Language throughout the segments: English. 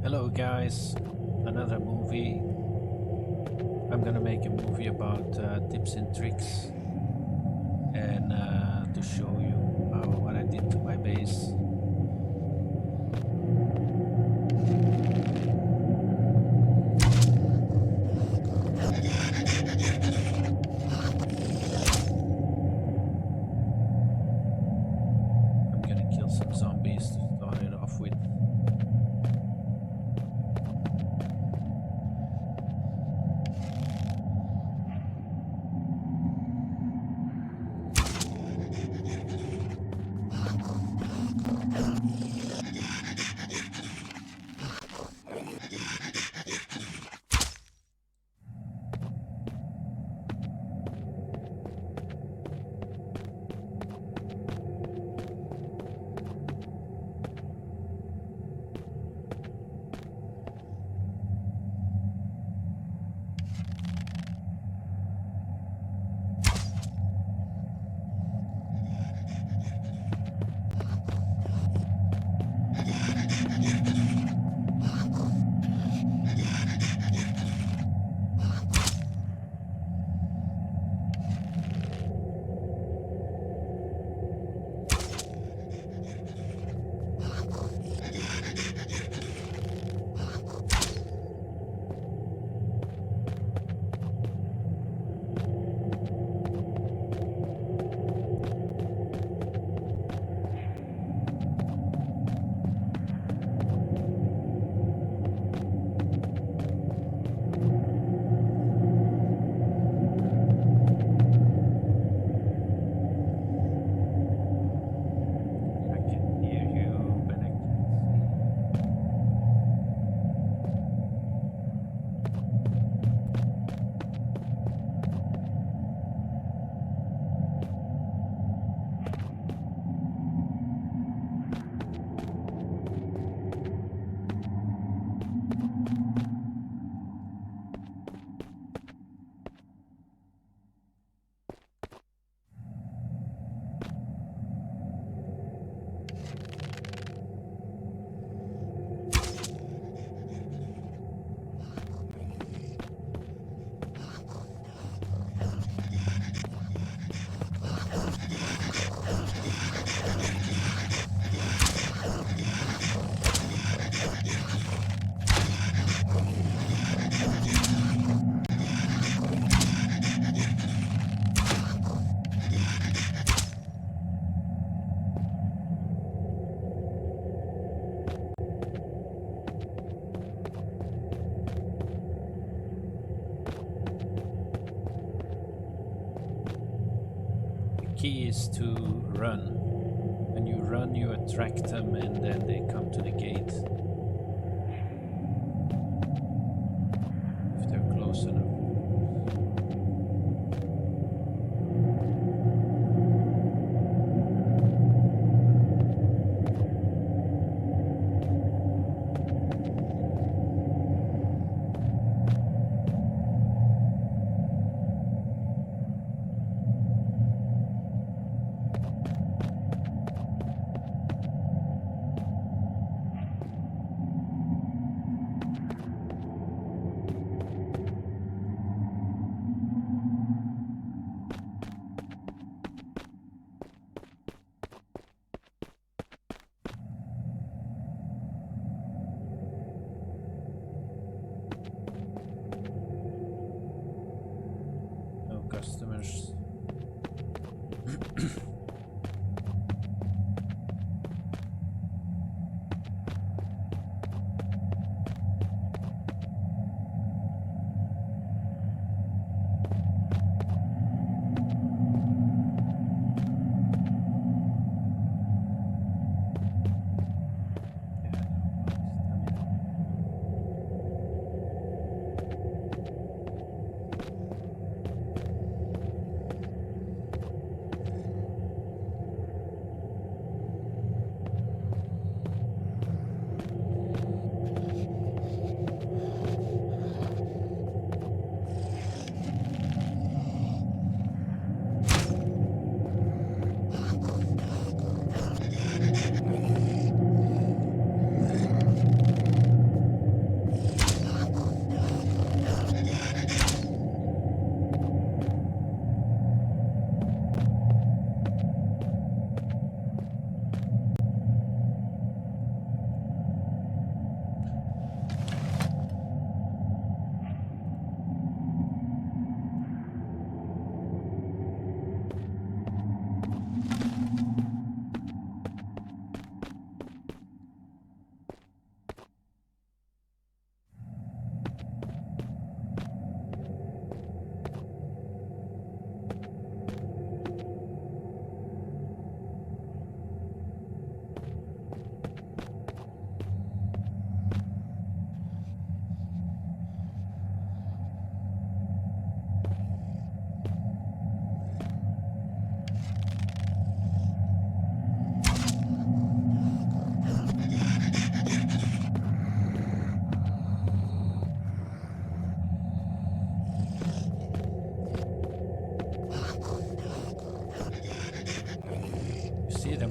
Hello guys, another movie. I'm gonna make a movie about tips and tricks and to show you what I did to my base. I'm gonna kill some zombies to start it off with. I can hear you, but I can't see. The key is to run. When you run, you attract them and then they come to the gate. If they're close enough.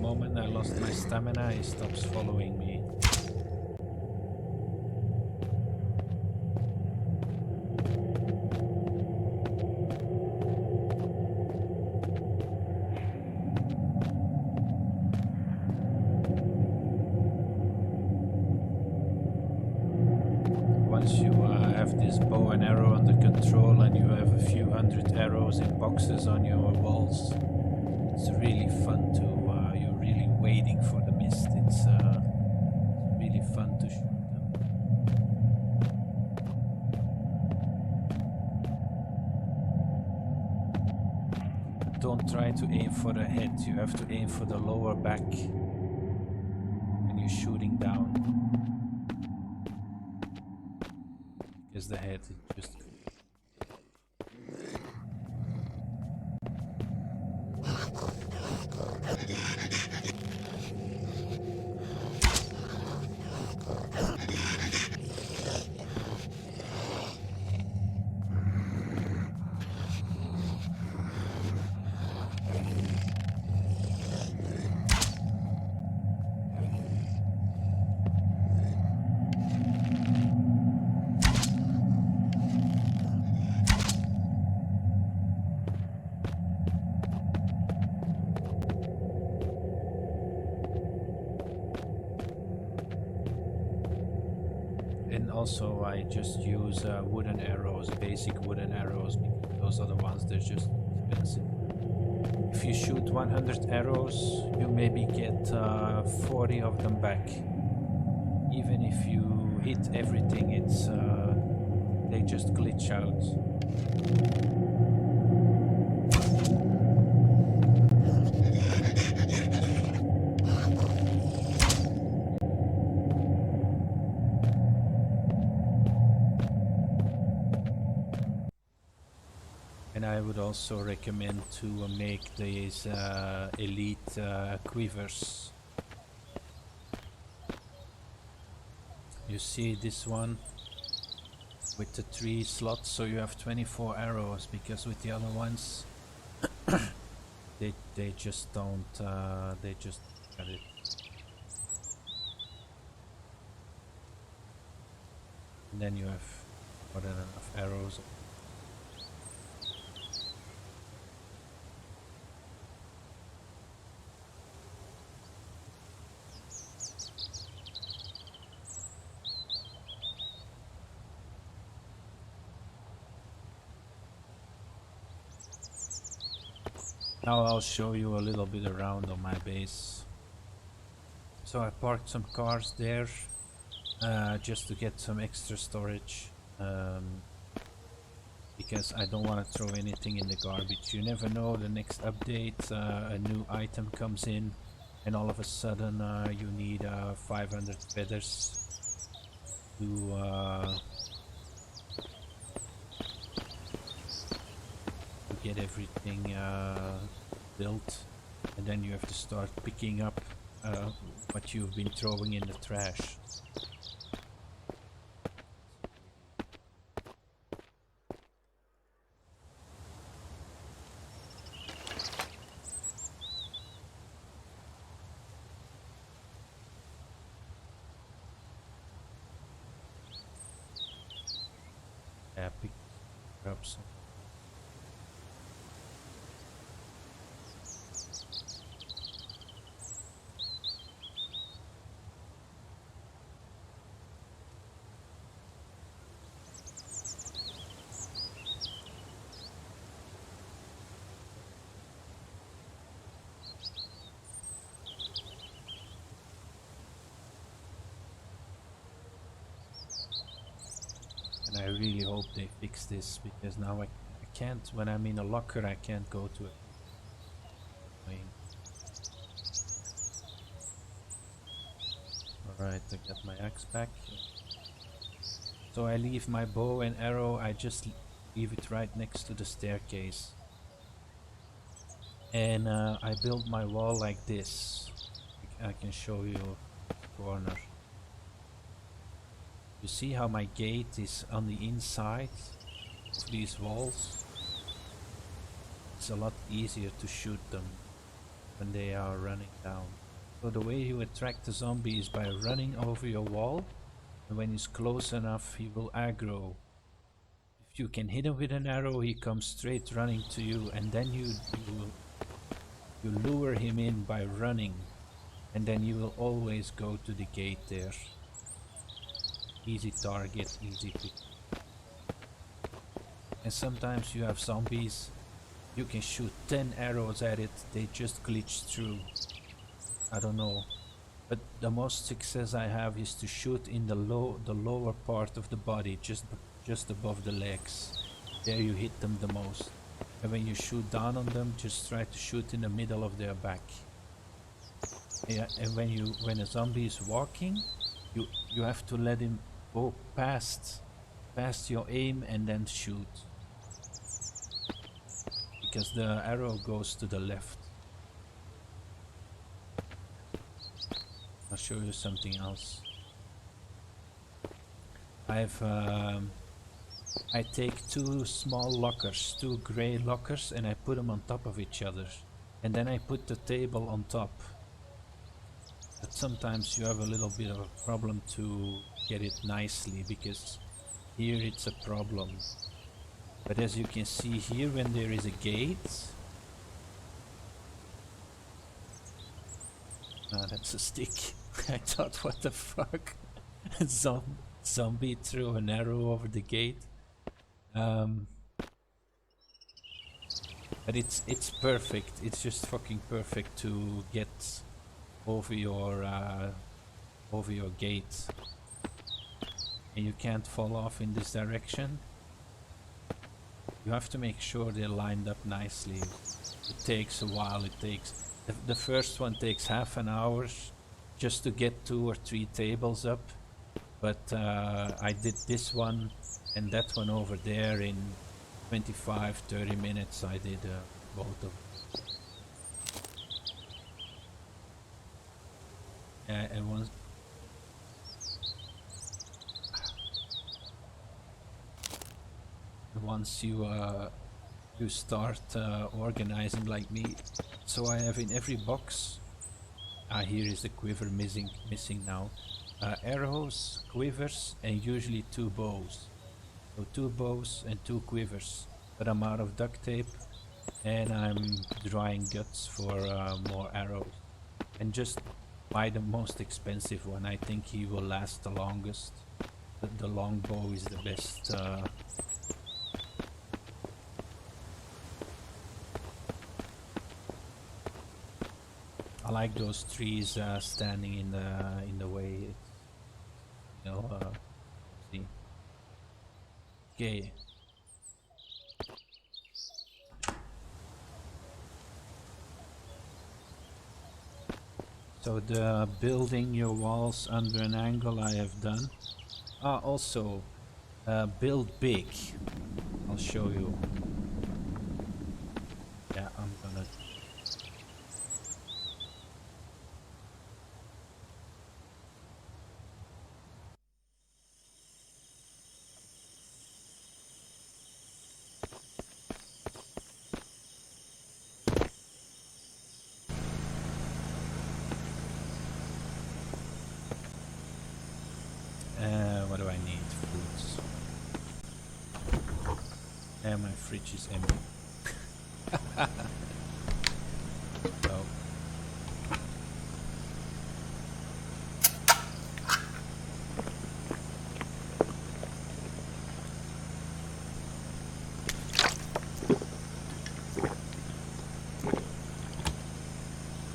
moment I lost my stamina, he stops following me. Once you have this bow and arrow under control and you have a few hundred arrows in boxes on your walls, it's really fun to, you're really waiting for the mist. It's really fun to shoot them. But don't try to aim for the head, you have to aim for the lower back when you're shooting down. Because the head is just... And also I just use wooden arrows, basic wooden arrows, because those are the ones that are just expensive. If you shoot 100 arrows, you maybe get 40 of them back. Even if you hit everything, it's they just glitch out. And I would also recommend to make these elite quivers. You see this one with the 3 slots, so you have 24 arrows, because with the other ones they just don't they just cut it. And then you have more than enough arrows. Now I'll show you a little bit around on my base. So I parked some cars there just to get some extra storage, because I don't want to throw anything in the garbage. You never know, the next update a new item comes in and all of a sudden you need 500 feathers to get everything built, and then you have to start picking up what you've been throwing in the trash. Yeah, pick up some. And I really hope they fix this, because now I can't, when I'm in a locker, I can't go to it. Alright, I got my axe back. So I leave my bow and arrow, I just leave it right next to the staircase. And I build my wall like this. I can show you the corner. You see how my gate is on the inside of these walls? It's a lot easier to shoot them when they are running down. So the way you attract the zombie is by running over your wall, and when he's close enough he will aggro. If you can hit him with an arrow, he comes straight running to you, and then you lure him in by running, and then you will always go to the gate there. Easy target, easy pick. And sometimes you have zombies, you can shoot 10 arrows at it, they just glitch through. I don't know. But the most success I have is to shoot in the lower part of the body, just above the legs. There you hit them the most. And when you shoot down on them, just try to shoot in the middle of their back. Yeah, and when a zombie is walking, you have to let him go past your aim and then shoot. Because the arrow goes to the left. I'll show you something else. I take two small lockers, two gray lockers, and I put them on top of each other. And then I put the table on top. But sometimes you have a little bit of a problem to get it nicely, because here it's a problem. But as you can see here, when there is a gate... Ah, that's a stick. I thought, what the fuck? Zombie threw an arrow over the gate. But it's perfect. It's just fucking perfect to get over your gate, and you can't fall off in this direction. You have to make sure they're lined up nicely. It takes a while. It takes the first one takes half an hour just to get 2 or 3 tables up, but I did this one and that one over there in 25-30 minutes. I did both of them. And once you start organizing like me, so I have in every box, here is the quiver missing now, arrows, quivers, and usually 2 bows. So 2 bows and 2 quivers, but I'm out of duct tape and I'm drying guts for more arrows. And just buy the most expensive one. I think he will last the longest. The long bow is the best. I like those trees standing in the way. You know, see. Okay. So the building your walls under an angle I have done. Also build big. I'll show you. Yeah, I'm gonna. What do I need? Fruits. And my fridge is empty. So.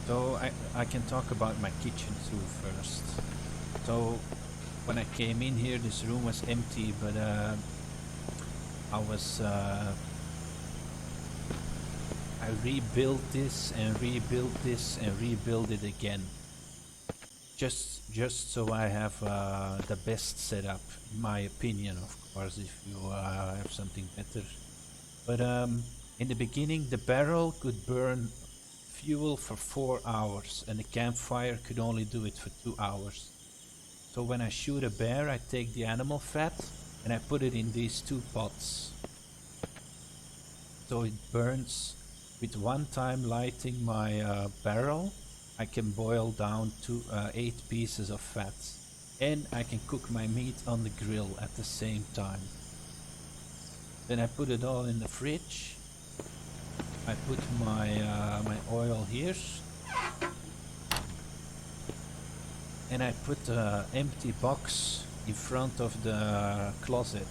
So I can talk about my kitchen too first. So when I came in here, this room was empty, but I rebuilt this and rebuilt this and rebuilt it again, just so I have the best setup, in my opinion. Of course, if you have something better. But in the beginning, the barrel could burn fuel for 4 hours, and the campfire could only do it for 2 hours. So when I shoot a bear, I take the animal fat and I put it in these 2 pots. So it burns with one time lighting my barrel, I can boil down to 8 pieces of fat, and I can cook my meat on the grill at the same time. Then I put it all in the fridge. I put my oil here, and I put an empty box in front of the closet,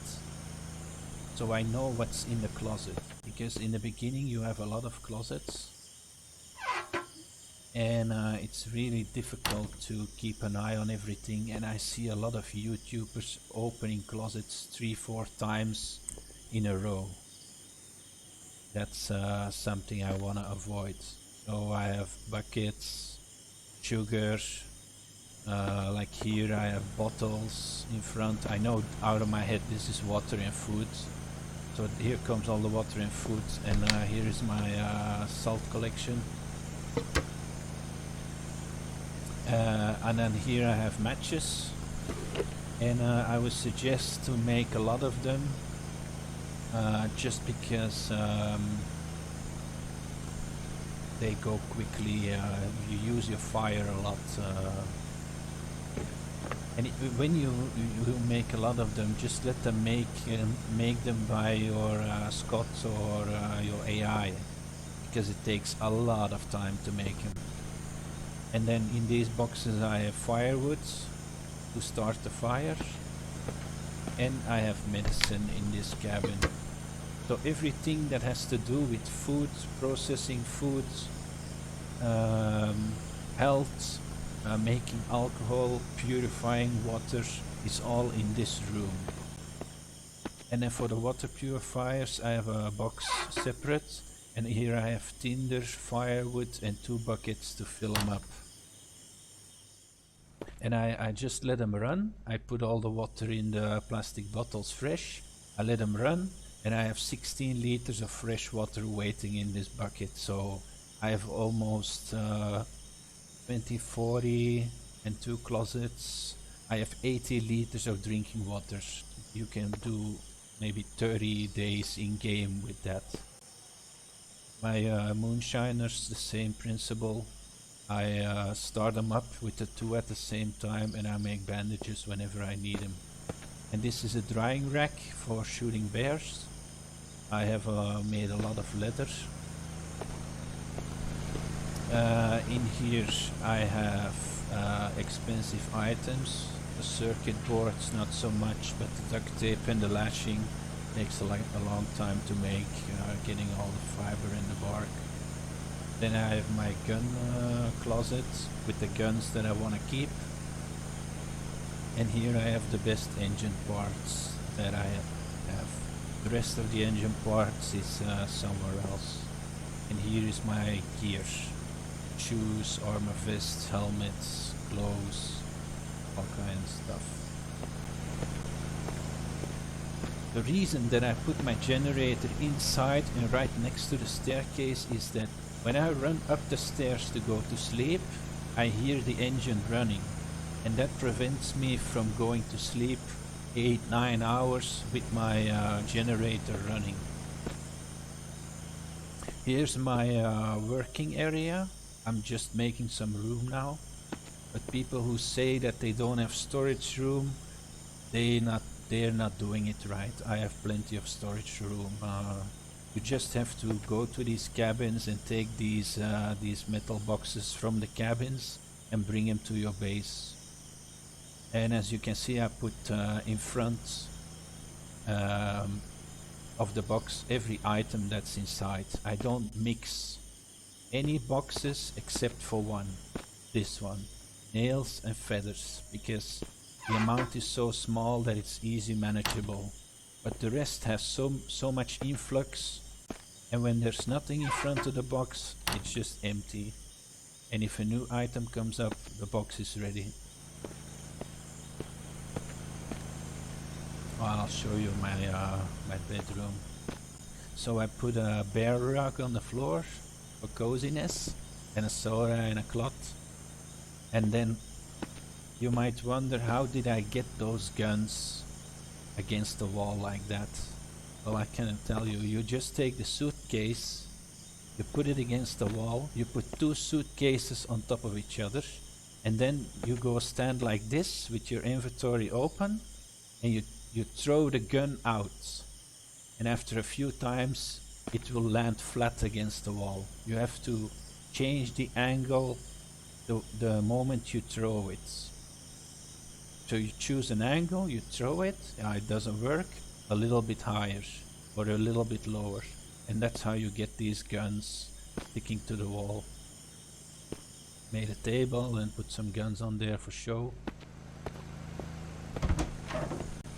so I know what's in the closet, because in the beginning you have a lot of closets, and it's really difficult to keep an eye on everything, and I see a lot of YouTubers opening closets 3-4 times in a row. That's something I want to avoid. So I have buckets, sugar, like here I have bottles in front. I know out of my head this is water and food. So here comes all the water and food, and here is my salt collection. And then here I have matches, and I would suggest to make a lot of them, just because they go quickly. You use your fire a lot, and when you make a lot of them, just let them make them by your Scott or your AI, because it takes a lot of time to make them. And then in these boxes I have firewood to start the fire, and I have medicine in this cabin. So everything that has to do with food, processing food, health, making alcohol, purifying water is all in this room. And then for the water purifiers I have a box separate, and here I have tinder, firewood and 2 buckets to fill them up. And I just let them run. I put all the water in the plastic bottles fresh. I let them run, and I have 16 liters of fresh water waiting in this bucket. So I have almost 20, 40 and 2 closets. I have 80 liters of drinking water. You can do maybe 30 days in game with that. My moonshiners, the same principle. I start them up with the 2 at the same time, and I make bandages whenever I need them. And this is a drying rack for shooting bears. I have made a lot of leather. In here I have expensive items. The circuit boards not so much, but the duct tape and the lashing takes a long time to make, getting all the fiber and the bark. Then I have my gun closet with the guns that I want to keep. And here I have the best engine parts that I have. The rest of the engine parts is somewhere else. And here is my gear. Shoes, armor vests, helmets, gloves, all kinds of stuff. The reason that I put my generator inside and right next to the staircase is that when I run up the stairs to go to sleep, I hear the engine running, and that prevents me from going to sleep 8-9 hours with my generator running. Here's my working area. I'm just making some room now, but people who say that they don't have storage room, they're not doing it right. I have plenty of storage room. You just have to go to these cabins and take these metal boxes from the cabins and bring them to your base. And as you can see, I put in front of the box every item that's inside. I don't mix any boxes except for one, this one, nails and feathers, because the amount is so small that it's easy manageable. But the rest has so much influx, and when there's nothing in front of the box, it's just empty. And if a new item comes up, the box is ready. I'll show you my my bedroom. So I put a bear rug on the floor for coziness, and a soda and a cloth. And then you might wonder, how did I get those guns against the wall like that? Well, I cannot tell you. You just take the suitcase You put it against the wall, you put two suitcases on top of each other, and then you go stand like this with your inventory open, and you throw the gun out. And after a few times, it will land flat against the wall. You have to change the angle the moment you throw it. So you choose an angle, you throw it, it doesn't work, a little bit higher or a little bit lower. And that's how you get these guns sticking to the wall. Made a table and put some guns on there for show.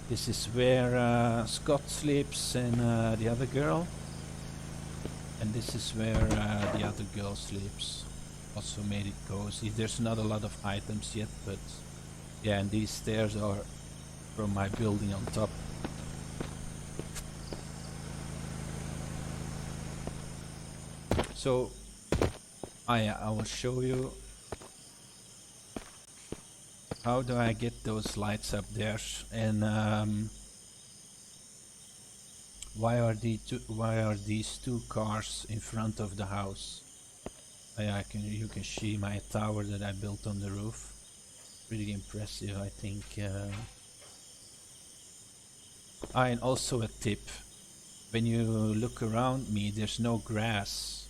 This is where Scott sleeps and the other girl. And this is where the other girl sleeps. Also made it cozy. There's not a lot of items yet, but yeah, and these stairs are from my building on top. So I will show you how do I get those lights up there, and why are these two cars in front of the house? You can see my tower that I built on the roof. Pretty impressive, I think. And also a tip: when you look around me, there's no grass.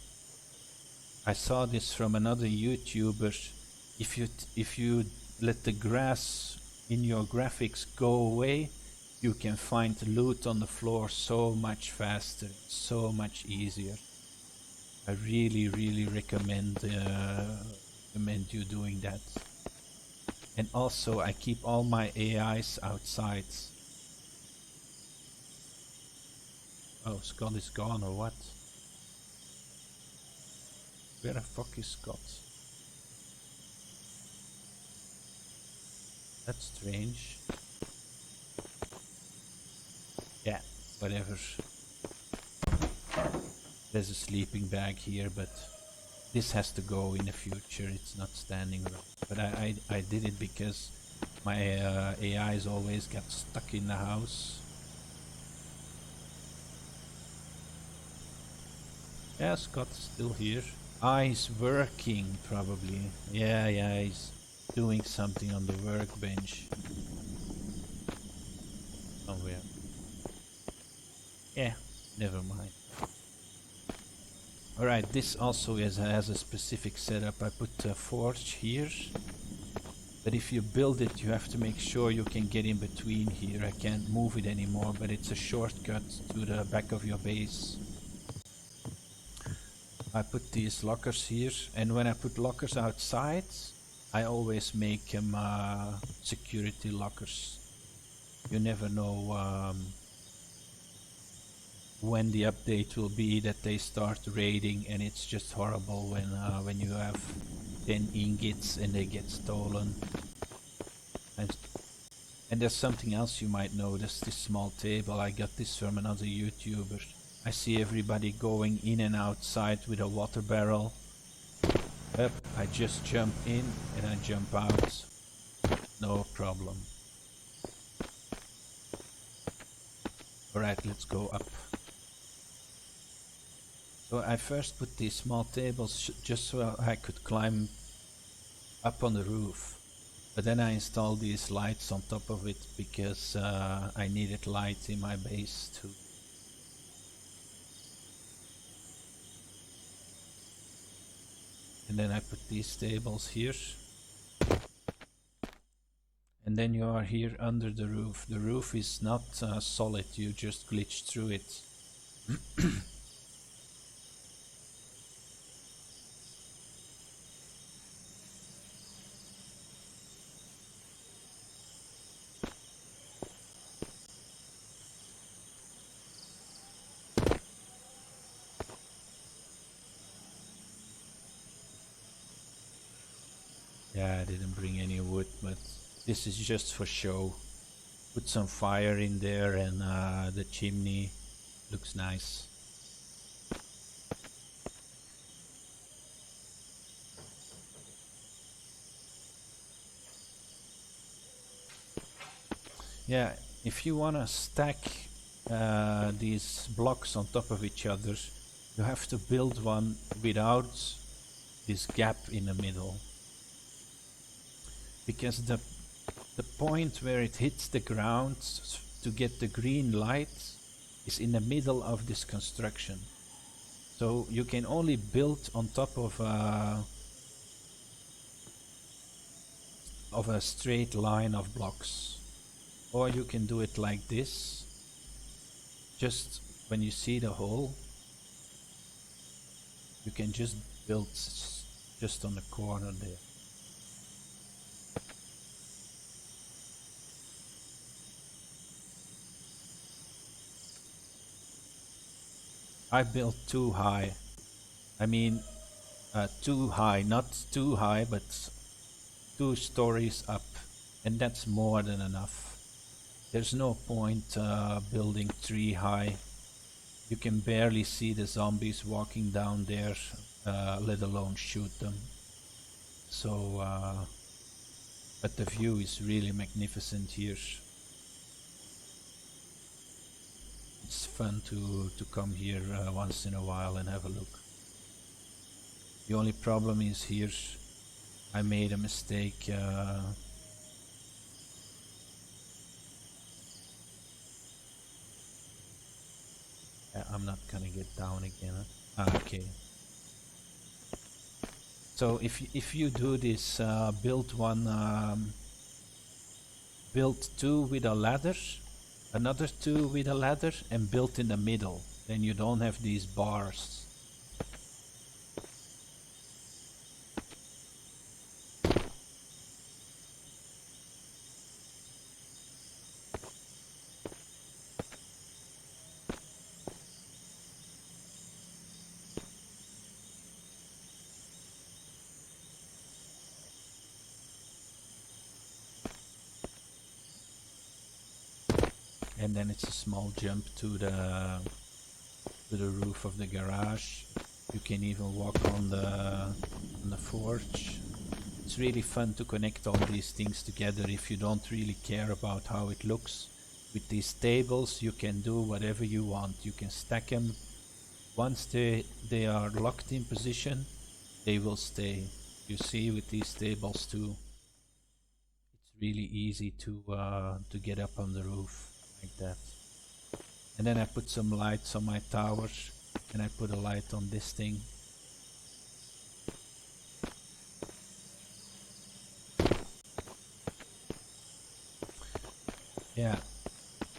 I saw this from another YouTuber. If you let the grass in your graphics go away, you can find loot on the floor so much faster, so much easier. I really recommend you doing that. And also I keep all my AIs outside. Oh, Scott is gone or what? Where the fuck is Scott? That's strange. Yeah, whatever. There's a sleeping bag here, but this has to go in the future. It's not standing right. But I did it because my AIs always got stuck in the house. Yeah, Scott's still here. He's working probably. Yeah, he's doing something on the workbench. Somewhere. Yeah, never mind. Alright, this also has a specific setup. I put a forge here. But if you build it, you have to make sure you can get in between here. I can't move it anymore, but it's a shortcut to the back of your base. I put these lockers here, and when I put lockers outside, I always make them security lockers. You never know when the update will be that they start raiding, and it's just horrible when you have 10 ingots and they get stolen. And there's something else you might notice. This small table, I got this from another YouTuber. I see everybody going in and outside with a water barrel. Yep, I just jump in and I jump out. No problem. Alright, let's go up. So I first put these small tables just so I could climb up on the roof. But then I installed these lights on top of it because I needed light in my base too. And then I put these tables here. And then you are here under the roof. The roof is not solid, you just glitch through it. Yeah, I didn't bring any wood, but this is just for show. Put some fire in there and the chimney looks nice. Yeah, if you want to stack these blocks on top of each other, You have to build one without this gap in the middle, because the point where it hits the ground to get the green light is in the middle of this construction. So you can only build on top of a straight line of blocks, or you can do it like this. Just when you see the hole, you can just build just on the corner there. I built too high. I mean, too high, not too high, but 2 stories up, and that's more than enough. There's no point building 3 high. You can barely see the zombies walking down there, let alone shoot them. So, but the view is really magnificent here. It's fun to come here once in a while and have a look. The only problem is here I made a mistake. I'm not gonna get down again. Okay. So if you do this, build 2 with a ladder, another 2 with a ladder, and build in the middle. Then you don't have these bars. And then it's a small jump to the roof of the garage. You can even walk on the forge. It's really fun to connect all these things together if you don't really care about how it looks. With these tables you can do whatever you want. You can stack them. Once they are locked in position, they will stay. You see with these tables too, it's really easy to get up on the roof like that. And then I put some lights on my towers, and I put a light on this thing. Yeah,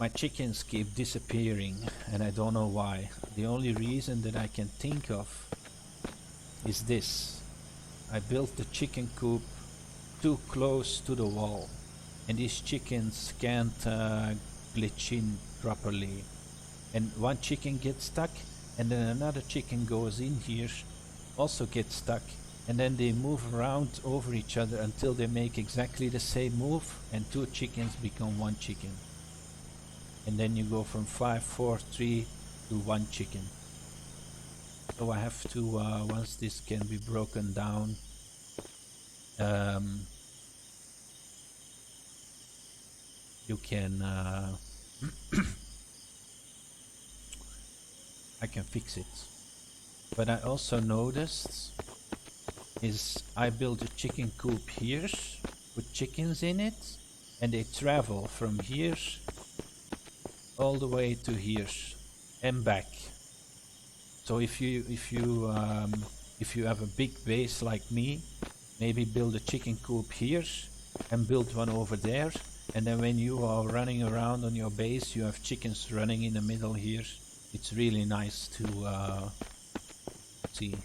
my chickens keep disappearing and I don't know why. The only reason that I can think of is this. I built the chicken coop too close to the wall, and these chickens can't glitch in properly. And one chicken gets stuck, and then another chicken goes in here, also gets stuck, and then they move around over each other until they make exactly the same move, and 2 chickens become 1 chicken. And then you go from 5, 4, 3 to 1 chicken. So I have to, once this can be broken down, you can I can fix it. But I also noticed is I built a chicken coop here with chickens in it, and they travel from here all the way to here and back. So if you have a big base like me, maybe build a chicken coop here and build one over there, and then when you are running around on your base, you have chickens running in the middle here. It's really nice to see.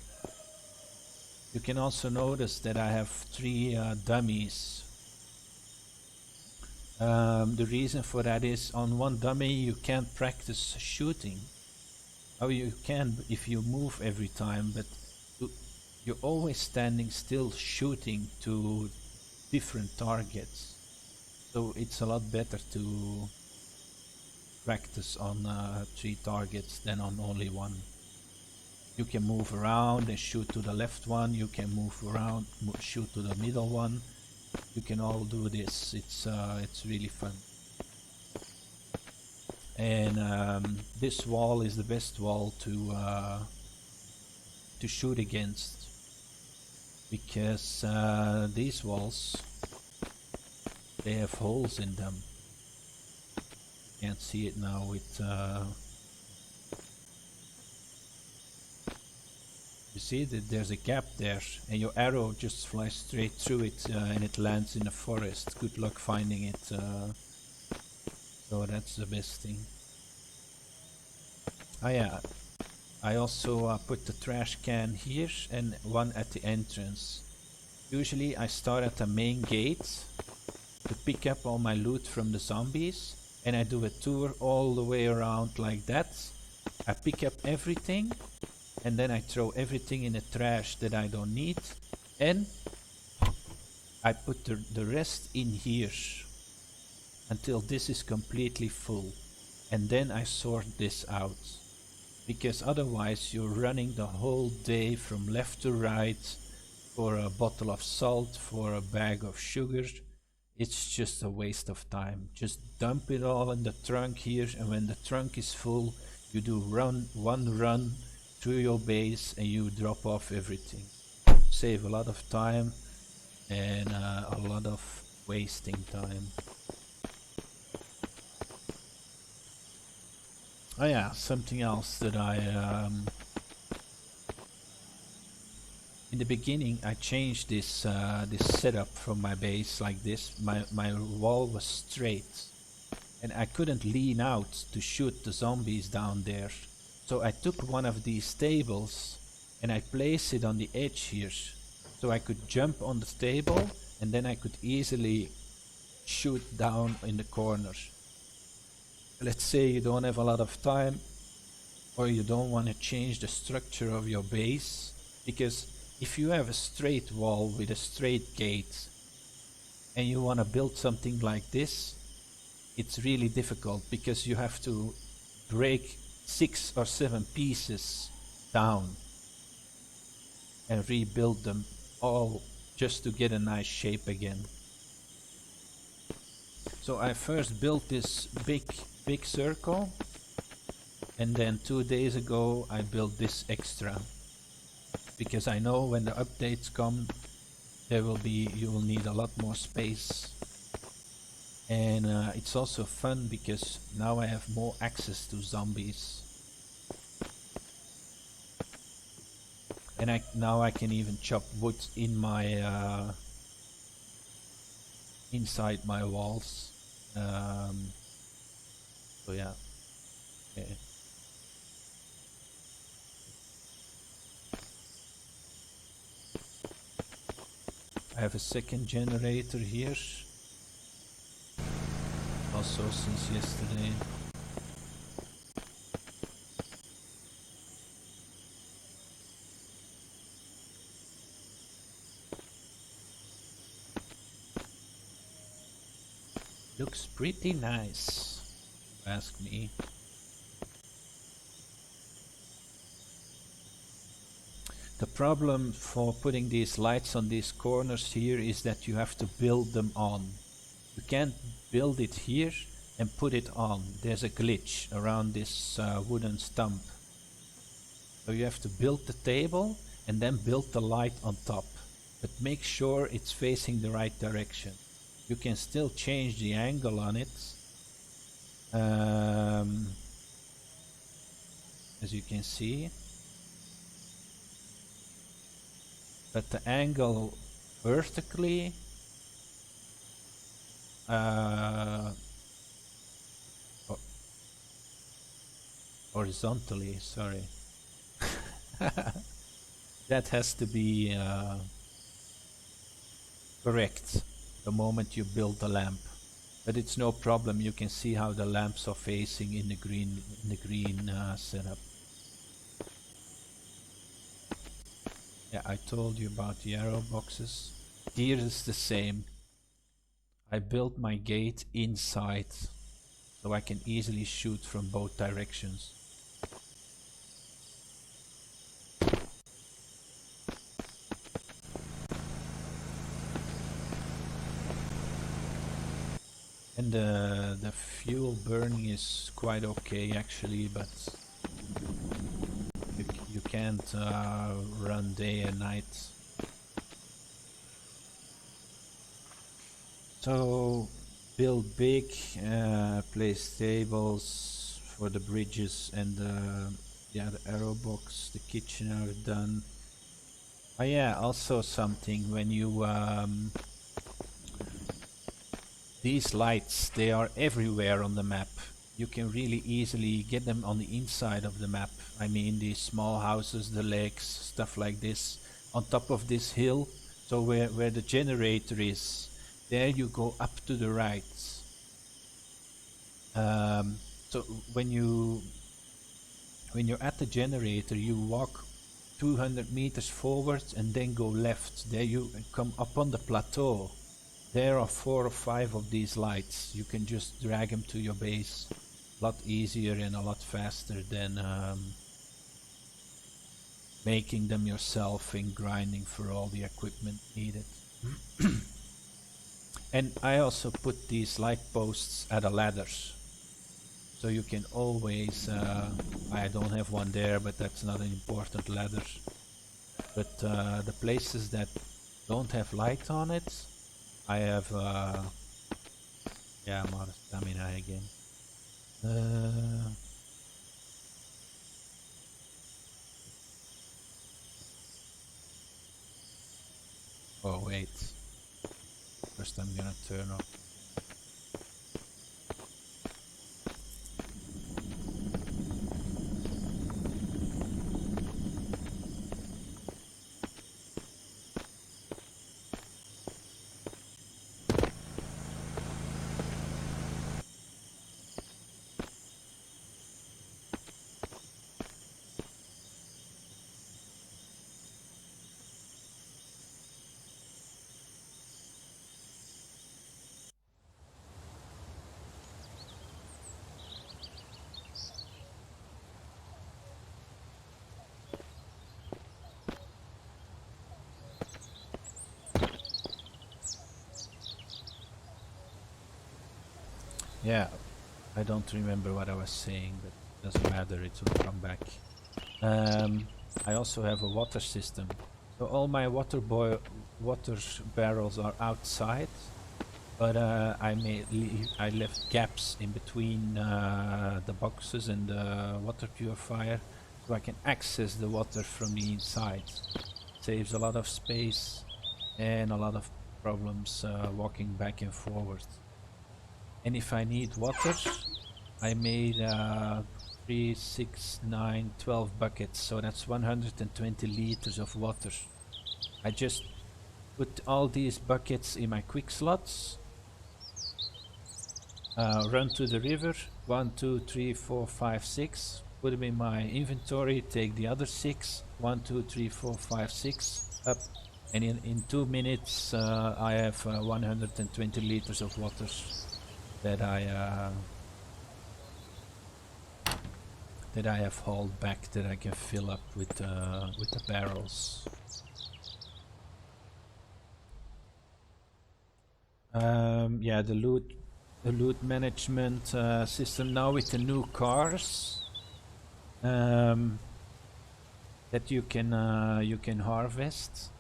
You can also notice that I have 3 dummies. The reason for that is on one dummy you can't practice shooting. Oh, you can if you move every time, but you're always standing still shooting to different targets. So it's a lot better to practice on 3 targets than on only 1. You can move around and shoot to the left one, you can move around, shoot to the middle one. You can all do this. It's really fun. And this wall is the best wall to to shoot against, because these walls, they have holes in them. Can't see it now with you see that there's a gap there, and your arrow just flies straight through it, and it lands in the forest. Good luck finding it. So that's the best thing. Oh yeah, I also put the trash can here and one at the entrance. Usually I start at the main gate to pick up all my loot from the zombies, and I do a tour all the way around like that. I pick up everything, and then I throw everything in the trash that I don't need, and I put the rest in here until this is completely full, and then I sort this out, because otherwise you're running the whole day from left to right for a bottle of salt, for a bag of sugar. It's just a waste of time. Just dump it all in the trunk here, and when the trunk is full, you do one run through your base and you drop off everything. Save a lot of time and a lot of wasting time. Oh yeah, something else that in the beginning I changed this this setup from my base like this. My wall was straight and I couldn't lean out to shoot the zombies down there. So I took one of these tables and I placed it on the edge here, so I could jump on the table and then I could easily shoot down in the corner. Let's say you don't have a lot of time, or you don't want to change the structure of your base, because if you have a straight wall with a straight gate and you want to build something like this, it's really difficult because you have to break 6 or 7 pieces down and rebuild them all just to get a nice shape again. So I first built this big circle, and then 2 days ago I built this extra, because I know when the updates come you will need a lot more space. And it's also fun because now I have more access to zombies, and now I can even chop wood in my inside my walls. So yeah. Okay. I have a second generator here, also since yesterday. Looks pretty nice, if you ask me. The problem for putting these lights on these corners here is that you have to build them on. You can't build it here and put it on. There's a glitch around this wooden stump. So you have to build the table and then build the light on top. But make sure it's facing the right direction. You can still change the angle on it. As you can see. But the angle vertically horizontally, sorry. That has to be correct the moment you build the lamp. But it's no problem, you can see how the lamps are facing in the green setup. Yeah, I told you about the arrow boxes. Here is the same. I built my gate inside, so I can easily shoot from both directions. And the fuel burning is quite okay actually, but you can't run day and night. So build big, place tables for the bridges and yeah, the arrow box, the kitchen are done. Oh yeah, also something when you these lights, they are everywhere on the map. You can really easily get them on the inside of the map. I mean, these small houses, the lakes, stuff like this, on top of this hill. So where the generator is, there you go up to the right. So when you're at the generator, you walk 200 meters forward and then go left. There you come up on the plateau. There are 4 or 5 of these lights. You can just drag them to your base. A lot easier and a lot faster than making them yourself and grinding for all the equipment needed. And I also put these light posts at a ladder. So you can always, I don't have one there, but that's not an important ladder. But the places that don't have light on it, I have, yeah, I'm out of stamina again. Oh wait, first I'm gonna turn off. Yeah, I don't remember what I was saying, but doesn't matter, it will come back. I also have a water system. So all my water barrels are outside, but I left gaps in between the boxes and the water purifier, so I can access the water from the inside. Saves a lot of space and a lot of problems walking back and forward. And if I need water, I made 3, 6, 9, 12 buckets, so that's 120 liters of water. I just put all these buckets in my quick slots, run to the river, 1, 2, 3, 4, 5, 6, put them in my inventory, take the other 6, 1, 2, 3, 4, 5, 6, up, and in 2 minutes I have 120 liters of water that I have hauled back, that I can fill up with the barrels. Yeah, the loot management system now with the new cars that you can harvest.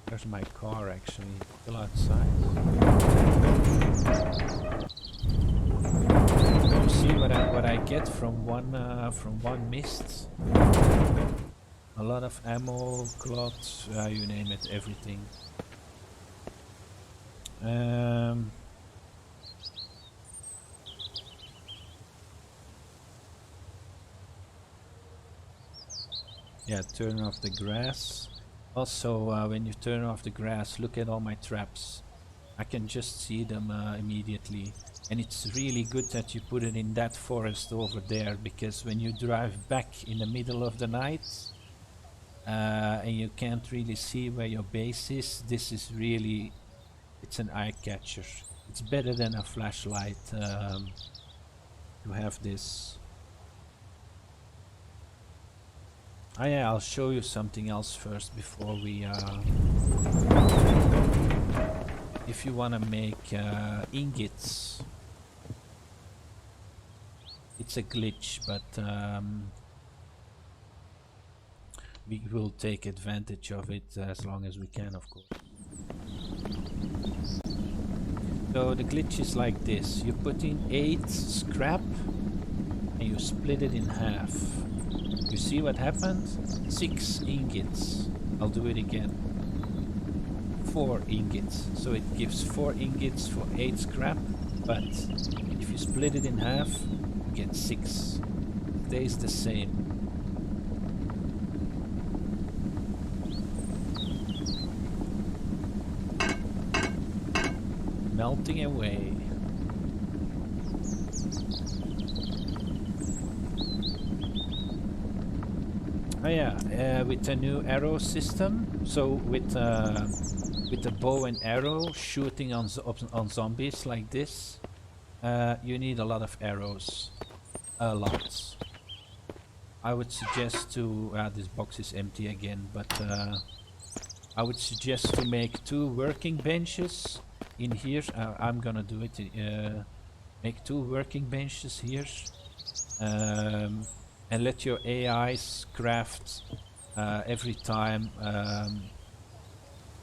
There's my car actually, still outside. You see what I get from one mist? A lot of ammo, cloths, you name it, everything. Yeah, turn off the grass. Also, when you turn off the grass, look at all my traps. I can just see them immediately. And it's really good that you put it in that forest over there, because when you drive back in the middle of the night and you can't really see where your base is, this is really, it's an eye catcher. It's better than a flashlight to have this. Oh yeah, I'll show you something else first before we if you want to make ingots, It's a glitch, but we will take advantage of it as long as we can, of course. So the glitch is like this. You put in 8 scrap and you split it in half. You see what happened? 6 ingots. I'll do it again. 4 ingots. So it gives 4 ingots for 8 scrap, but if you split it in half, you get 6. It stays the same. Melting away. Oh yeah, with a new arrow system. So with the bow and arrow shooting on zombies like this, you need a lot of arrows, a lot. I would suggest to this box is empty again, but I would suggest to make 2 working benches in here. I'm gonna do it. Make 2 working benches here, and let your AIs craft every time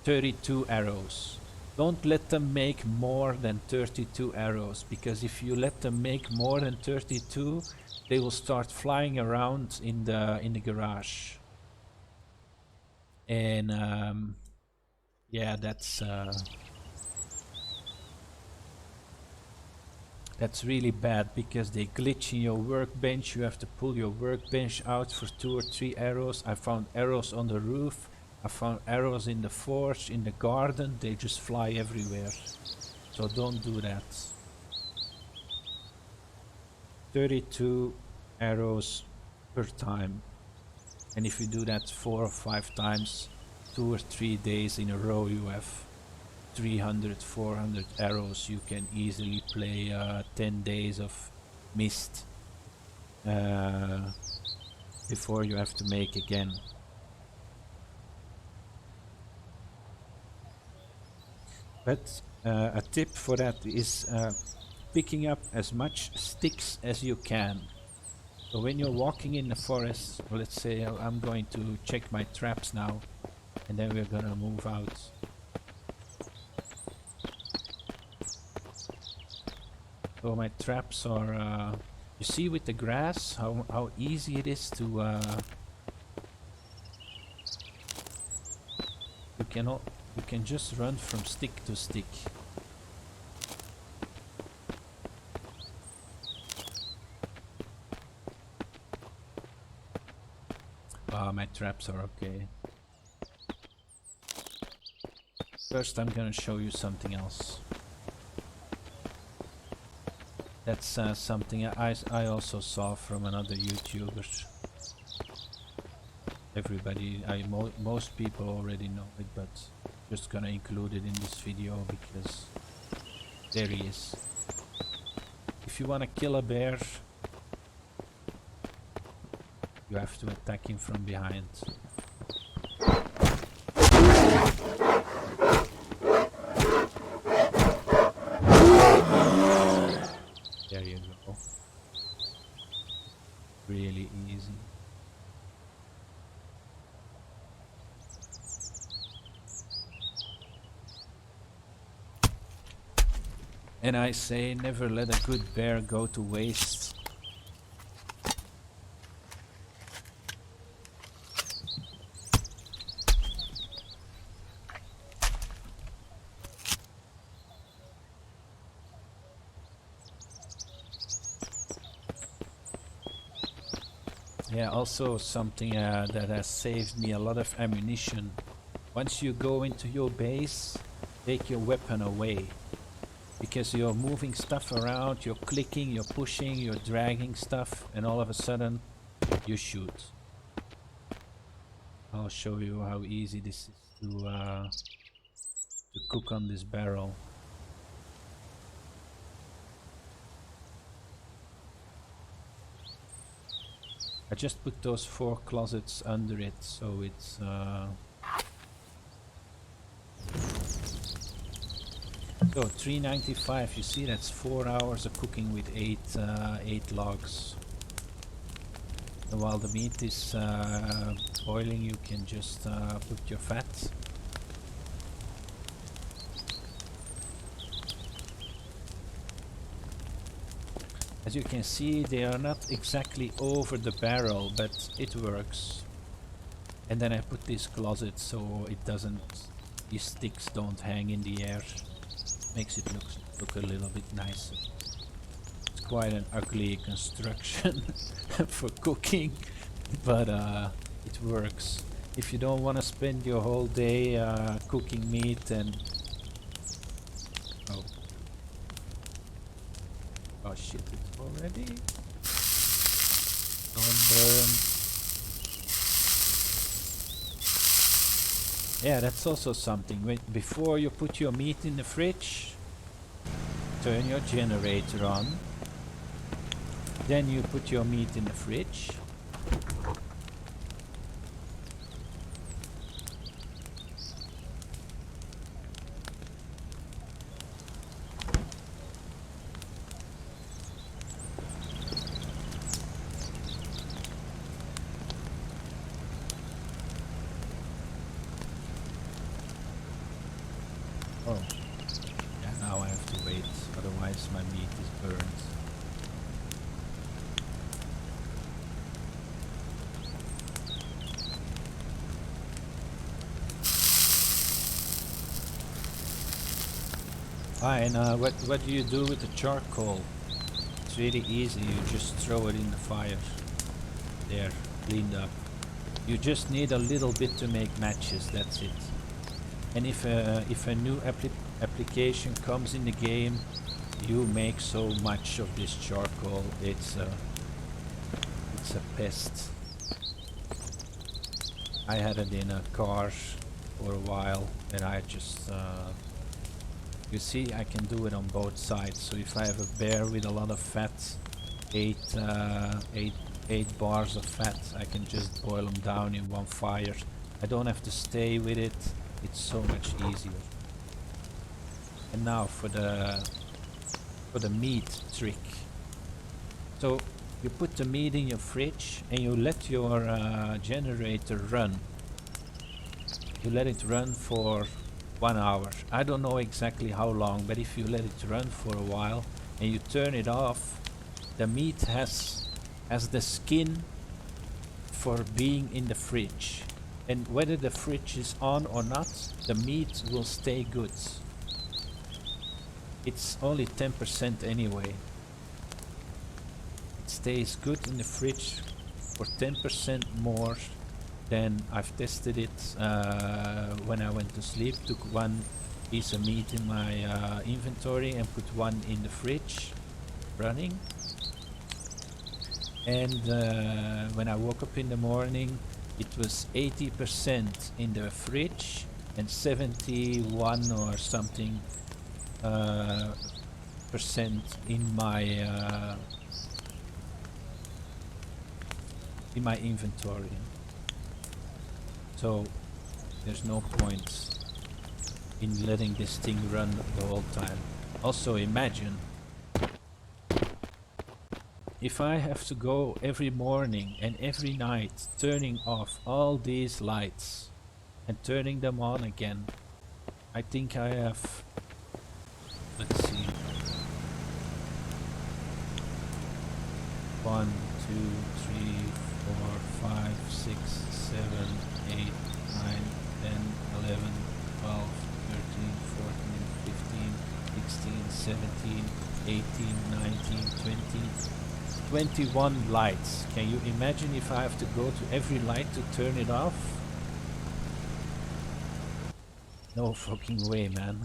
32 arrows. Don't let them make more than 32 arrows, because if you let them make more than 32, they will start flying around in the garage. And yeah, that's really bad, because they glitch in your workbench. You have to pull your workbench out for 2 or 3 arrows. I found arrows on the roof. I found arrows in the forge, in the garden. They just fly everywhere. So don't do that. 32 arrows per time. And if you do that 4 or 5 times, 2 or 3 days in a row, you have 300, 400 arrows. You can easily play 10 days of mist before you have to make again. But a tip for that is picking up as much sticks as you can. So when you're walking in the forest, let's say I'm going to check my traps now, and then we're gonna move out. So my traps are, you see with the grass how easy it is to, you can just run from stick to stick. My traps are okay. First I'm gonna show you something else. That's something I also saw from another YouTuber. Everybody, most people already know it, but just gonna include it in this video because there he is. If you wanna kill a bear, you have to attack him from behind. There you go. Really easy. And I say, never let a good bear go to waste. Yeah, also something that has saved me a lot of ammunition. Once you go into your base, take your weapon away. Because you're moving stuff around, you're clicking, you're pushing, you're dragging stuff, and all of a sudden, you shoot. I'll show you how easy this is to cook on this barrel. I just put those 4 closets under it, so it's So 395, you see that's 4 hours of cooking with 8 logs. And while the meat is boiling, you can just put your fat. As you can see, they are not exactly over the barrel, but it works. And then I put this closet so it doesn't, these sticks don't hang in the air. Makes it look a little bit nicer. It's quite an ugly construction for cooking, but it works. If you don't want to spend your whole day cooking meat and oh shit, it's already don't burn. Yeah, that's also something. Before you put your meat in the fridge, turn your generator on. Then you put your meat in the fridge. Oh, yeah, now I have to wait, otherwise my meat is burned. Fine, what do you do with the charcoal? It's really easy, you just throw it in the fire. There, cleaned up. You just need a little bit to make matches, that's it. And if a new application comes in the game, you make so much of this charcoal, it's a pest. I had it in a car for a while, and I just you see, I can do it on both sides. So if I have a bear with a lot of fat, eight bars of fat, I can just boil them down in one fire. I don't have to stay with it. It's so much easier. And now for the meat trick. So you put the meat in your fridge and you let your generator run. You let it run for 1 hour. I don't know exactly how long, but if you let it run for a while and you turn it off, the meat has the skin for being in the fridge. And whether the fridge is on or not, the meat will stay good. It's only 10% anyway. It stays good in the fridge for 10% more than I've tested it when I went to sleep. Took one piece of meat in my inventory and put one in the fridge running. And when I woke up in the morning, it was 80% in the fridge and 71 or something percent in my inventory. So there's no point in letting this thing run the whole time. Also imagine if I have to go every morning and every night turning off all these lights and turning them on again. I think I have, let's see, 1, 2, 3, 4, 5, 6, 7, 8, 9, 10, 11, 12, 13, 14, 15, 16, 17, 18, 19, 20, 21 lights. Can you imagine if I have to go to every light to turn it off? No fucking way, man.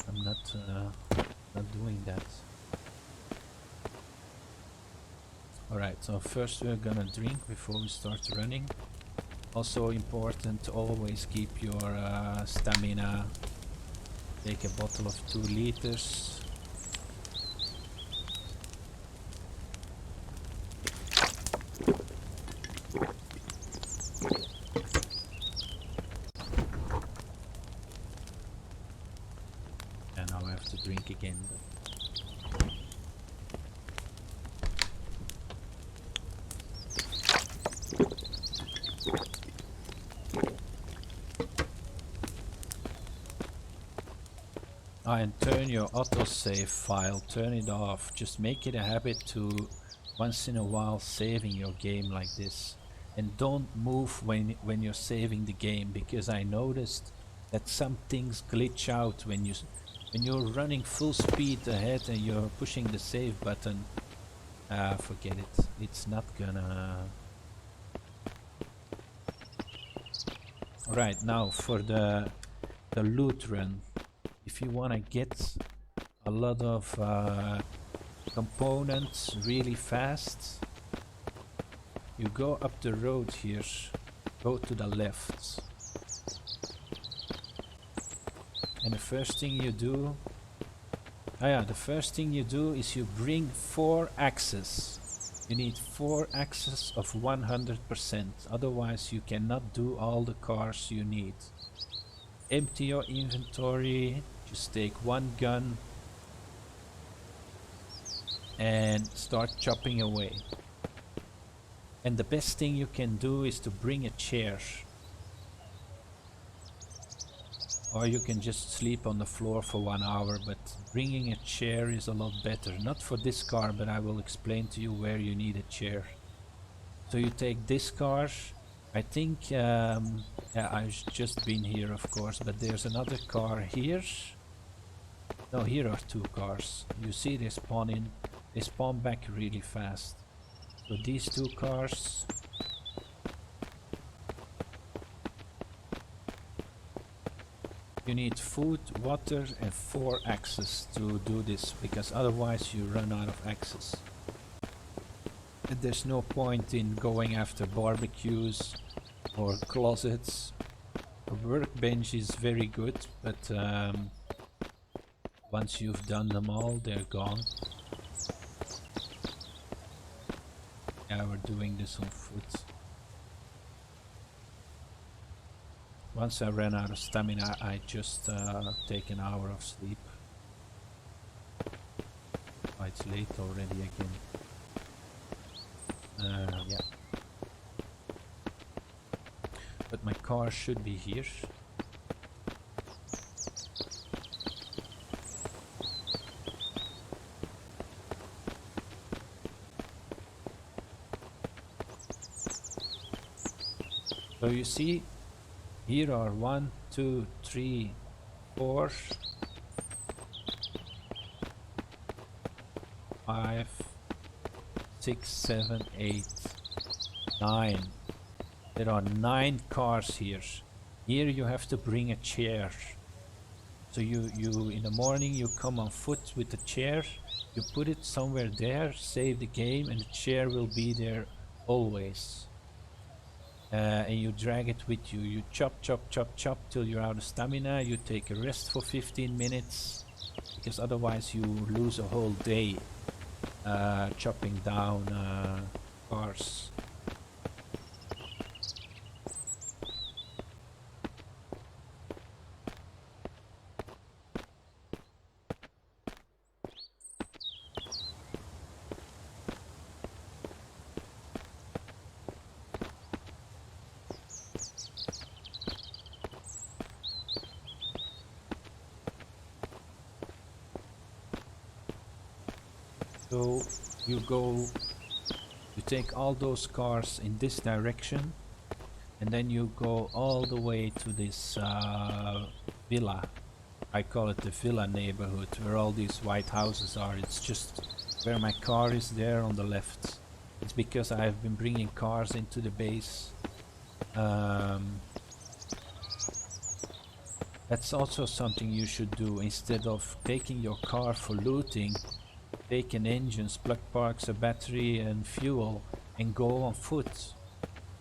I'm not doing that. Alright, so first we're gonna drink before we start running. Also important to always keep your stamina. Take a bottle of 2 liters. Yeah, now I have to drink again. And turn your autosave file, turn it off. Just make it a habit to once in a while saving your game like this. And don't move when you're saving the game, because I noticed that some things glitch out when you're running full speed ahead and you're pushing the save button. Forget it. It's not gonna. Right, now for the loot run. If you wanna get a lot of components really fast, you go up the road here, go to the left, and the first thing you do, is you bring 4 axes. You need 4 axes of 100%, otherwise you cannot do all the cars you need. Empty your inventory, just take 1 gun and start chopping away. And the best thing you can do is to bring a chair. Or you can just sleep on the floor for 1 hour, but bringing a chair is a lot better. Not for this car, but I will explain to you where you need a chair. So you take this car. I think, yeah, I've just been here of course, but there's another car here. No, here are 2 cars. You see they spawn back really fast. So these 2 cars. You need food, water and 4 axes to do this, because otherwise you run out of axes. And there's no point in going after barbecues or closets. A workbench is very good, but once you've done them all, they're gone. Yeah, we're doing this on foot. Once I ran out of stamina, I just take an hour of sleep. Oh, it's late already again. Yeah. But my car should be here. So you see, here are 1, 2, 3, 4, 5, 6, 7, 8, 9. There are 9 cars here. Here you have to bring a chair. So you in the morning you come on foot with the chair, you put it somewhere there, save the game, and the chair will be there always. And you drag it with you. You chop, chop, chop, chop till you're out of stamina. You take a rest for 15 minutes, because otherwise you lose a whole day chopping down cars. So you take all those cars in this direction, and then you go all the way to this villa. I call it the villa neighborhood, where all these white houses are. It's just where my car is there on the left. It's because I have been bringing cars into the base. That's also something you should do. Instead of taking your car for looting, take an engine, plug parks, a battery and fuel, and go on foot.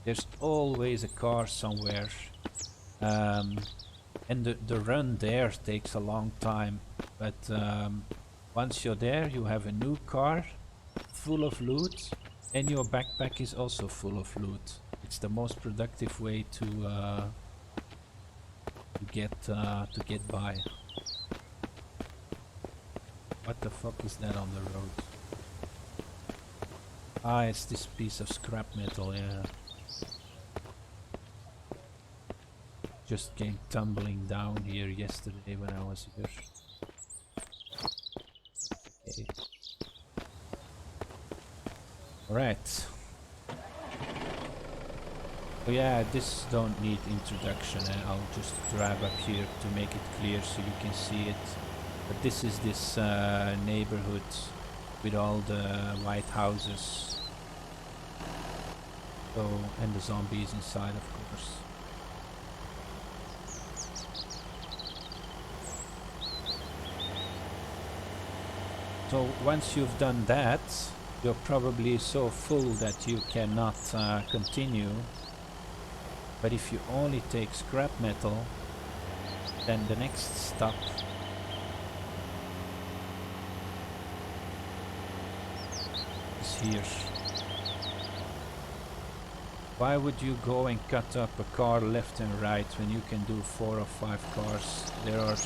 There's always a car somewhere. And the run there takes a long time, but once you're there you have a new car full of loot, and your backpack is also full of loot. It's the most productive way to get by. What the fuck is that on the road? Ah, it's this piece of scrap metal, yeah. Just came tumbling down here yesterday when I was here. Okay. Alright. So yeah, this don't need introduction, and I'll just drive up here to make it clear so you can see it. But this is this neighborhood with all the white houses. So, and the zombies inside, of course. So once you've done that, you're probably so full that you cannot continue. But if you only take scrap metal, then the next stop is here. Why would you go and cut up a car left and right when you can do 4 or 5 cars? There are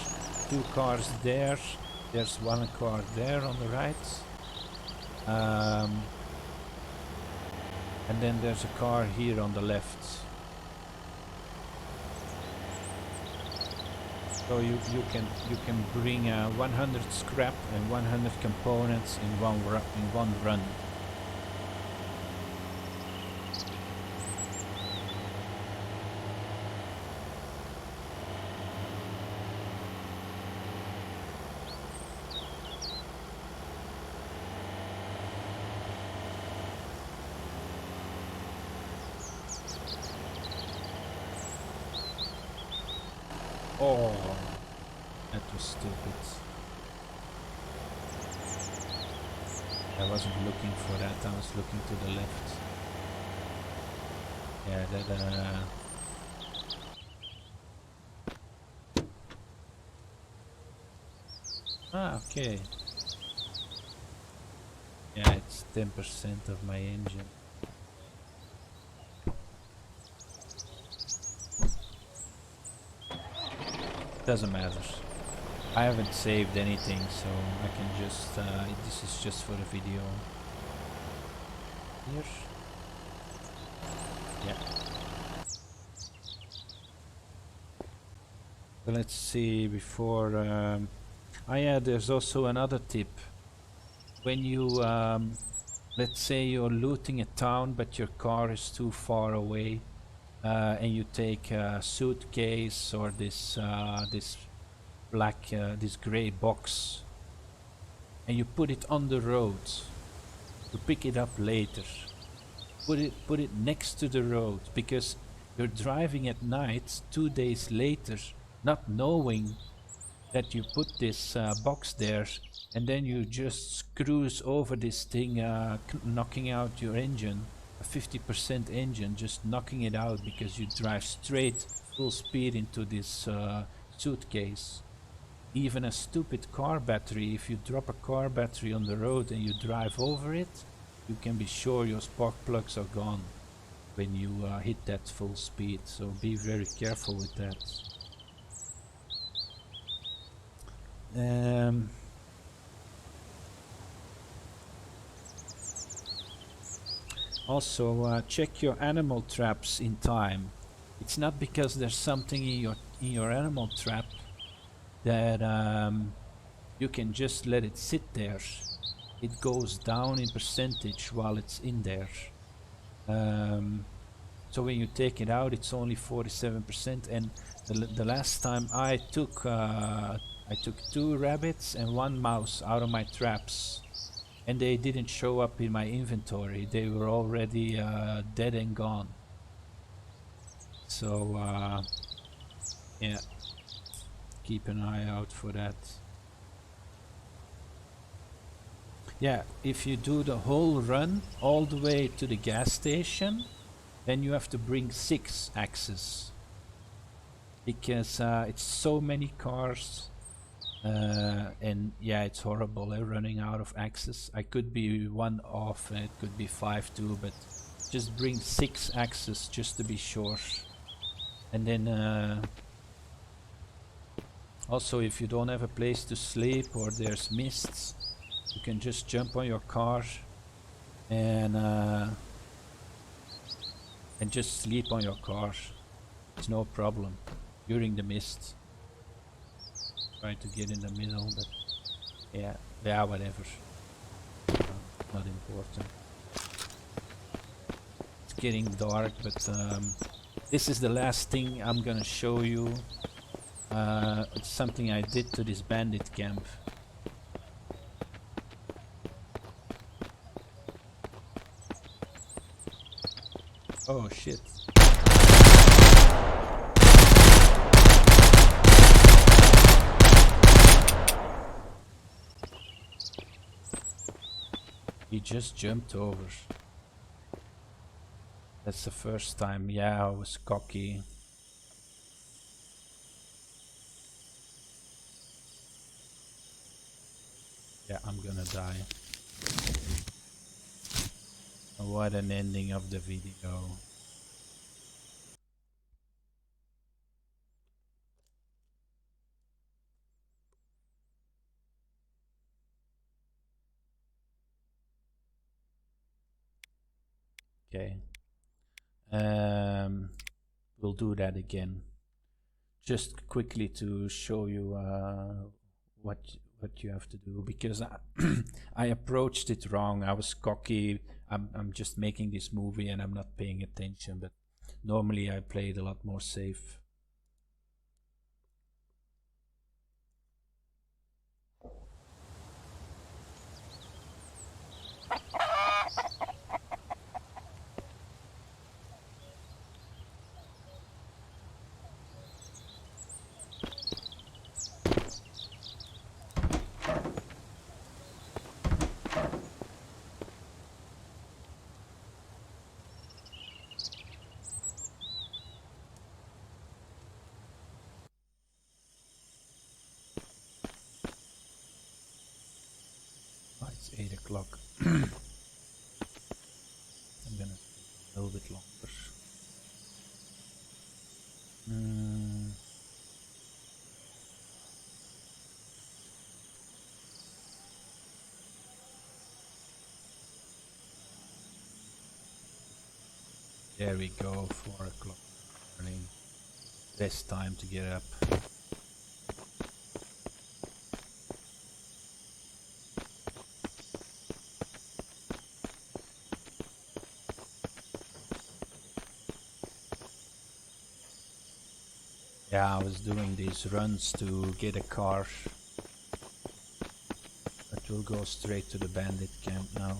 2 cars there, there's 1 car there on the right. And then there's a car here on the left. So you can bring 100 scrap and 100 components in one run. Oh, that was stupid. I wasn't looking for that, I was looking to the left. Yeah, that okay. Yeah, it's 10% of my engine. Doesn't matter. I haven't saved anything, so I can just this is just for the video. Here. Yeah. So let's see before yeah, there's also another tip. When you let's say you're looting a town but your car is too far away, and you take a suitcase or this black this gray box and you put it on the road to pick it up later. Put it next to the road, because you're driving at night 2 days later not knowing that you put this box there, and then you just cruise over this thing, knocking out your engine, a 50% engine, just knocking it out because you drive straight full speed into this suitcase. Even a stupid car battery, if you drop a car battery on the road and you drive over it, you can be sure your spark plugs are gone when you hit that full speed, so be very careful with that. Also, check your animal traps in time. It's not because there's something in your animal trap that you can just let it sit there. It goes down in percentage while it's in there. So when you take it out, it's only 47%. And the last time I took 2 rabbits and 1 mouse out of my traps, and they didn't show up in my inventory. They were already dead and gone. So yeah, keep an eye out for that. Yeah, if you do the whole run all the way to the gas station, then you have to bring 6 axes, because it's so many cars. And yeah, it's horrible running out of axes. I could be 1 off and it could be 5 too, but just bring 6 axes just to be sure. And then Also, if you don't have a place to sleep or there's mists, you can just jump on your car and just sleep on your car. It's no problem during the mist. Try to get in the middle, but yeah, whatever. Not important. It's getting dark, but this is the last thing I'm gonna show you. It's something I did to this bandit camp. Oh shit. He just jumped over. That's the first time. Yeah, I was cocky. Yeah, I'm gonna die. What an ending of the video. Okay. We'll do that again. Just quickly to show you what you have to do, because I approached it wrong. I was cocky. I'm just making this movie and I'm not paying attention, but normally I play it a lot more safe. It's 8 o'clock. I'm gonna sleep a little bit longer. There we go, 4 o'clock morning. Best time to get up. Yeah, I was doing these runs to get a car. But we'll go straight to the bandit camp now.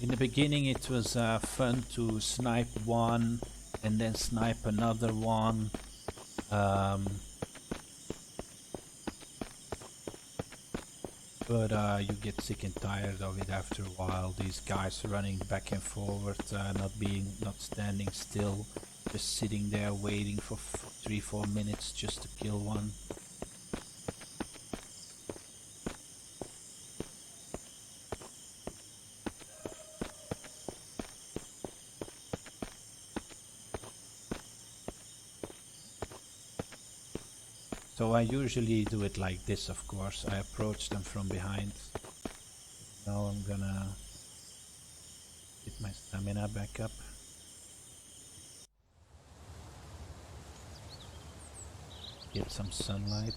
In the beginning it was fun to snipe one and then snipe another one. But you get sick and tired of it after a while. These guys running back and forward, not standing still, just sitting there waiting for 3-4 minutes just to kill one. So I usually do it like this, of course. I approach them from behind. Now I'm gonna get my stamina back up. Get some sunlight.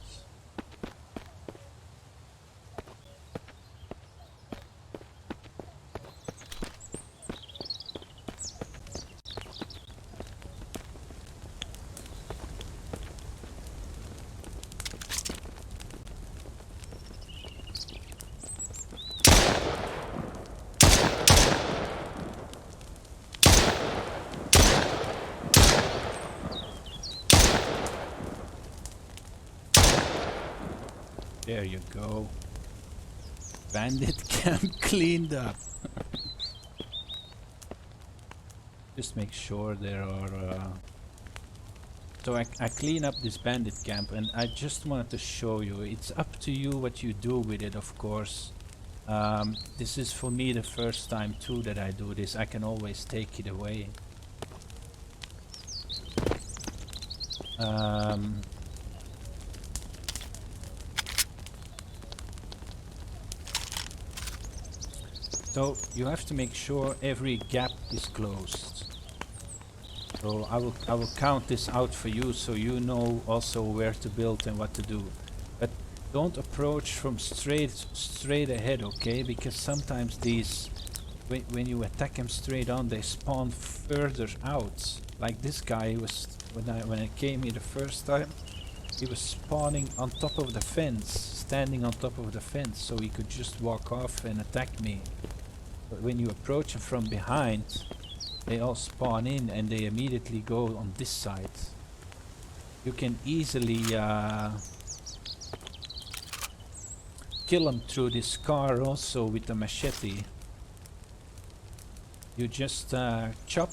There you go. Bandit camp cleaned up. Just make sure there are So I clean up this bandit camp, and I just wanted to show you. It's up to you what you do with it, of course. This is for me the first time too that I do this. I can always take it away. So you have to make sure every gap is closed. So I will count this out for you, so you know also where to build and what to do. But don't approach from straight ahead, okay? Because sometimes these, when you attack them straight on, they spawn further out. Like this guy was, when I came here the first time, he was spawning on top of the fence, standing on top of the fence, so he could just walk off and attack me. But when you approach him from behind, they all spawn in and they immediately go on this side. You can easily kill them through this car also with the machete. You just chop,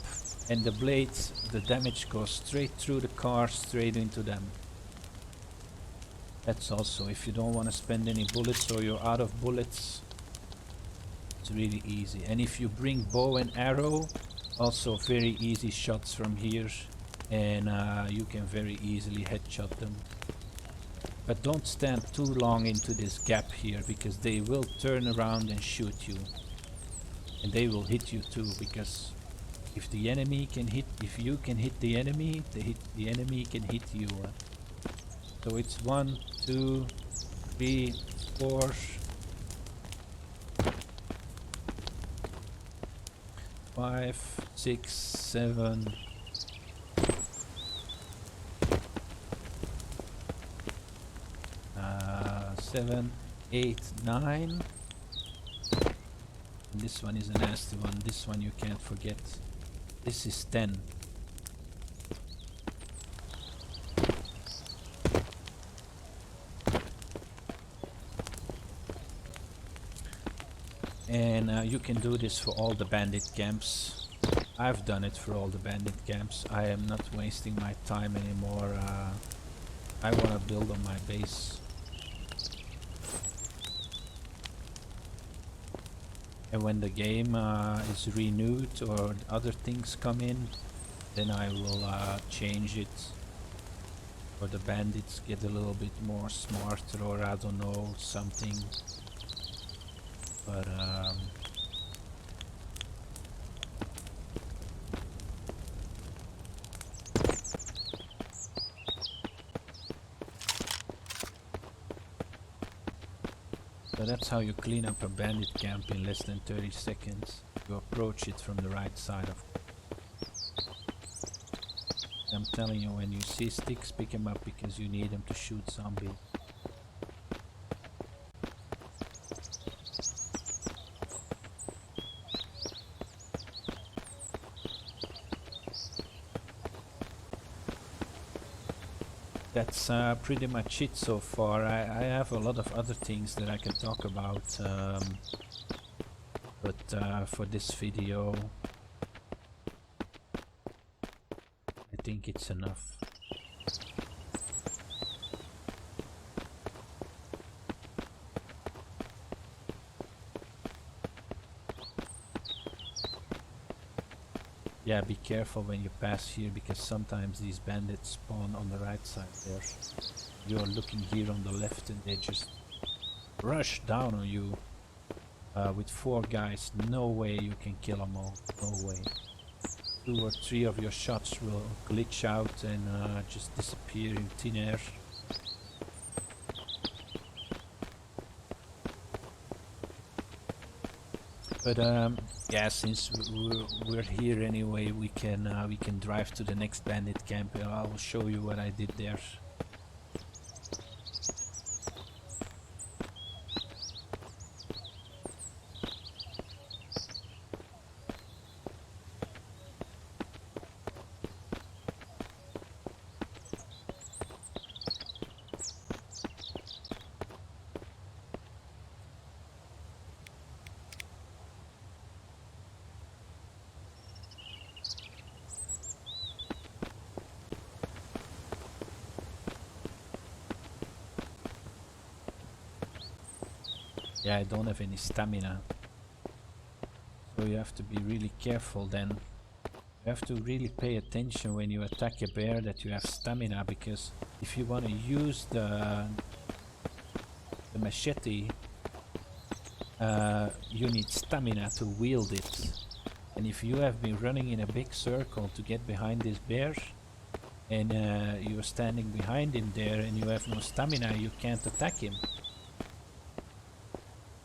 and the blades, the damage goes straight through the car, straight into them. That's also, if you don't want to spend any bullets or you're out of bullets, it's really easy. And if you bring bow and arrow, also very easy shots from here, and you can very easily headshot them. But don't stand too long into this gap here, because they will turn around and shoot you. And they will hit you too, because if the enemy can hit, if you can hit the enemy, the enemy can hit you. So it's 1, 2, 3, 4, 5, 6, 7, 7, 8, 9. And this one is a nasty one. This one you can't forget. This is 10. And you can do this for all the bandit camps. I've done it for all the bandit camps. I am not wasting my time anymore. I want to build on my base. And when the game is renewed or other things come in, then I will change it. Or the bandits get a little bit more smarter, or I don't know, something. But so that's how you clean up a bandit camp in less than 30 seconds. You approach it from the right side of. I'm telling you, when you see sticks, pick them up, because you need them to shoot zombies. That's pretty much it so far. I have a lot of other things that I can talk about, but for this video I think it's enough. Yeah, be careful when you pass here, because sometimes these bandits spawn on the right side there. You're looking here on the left and they just rush down on you. With 4 guys, no way you can kill them all, no way. 2 or 3 of your shots will glitch out and just disappear in thin air. But yeah, since we're here anyway, we can drive to the next bandit camp. I will show you what I did there. Yeah, I don't have any stamina. So you have to be really careful then. You have to really pay attention when you attack a bear that you have stamina, because if you want to use the machete, you need stamina to wield it. And if you have been running in a big circle to get behind this bear, and you're standing behind him there and you have no stamina, you can't attack him.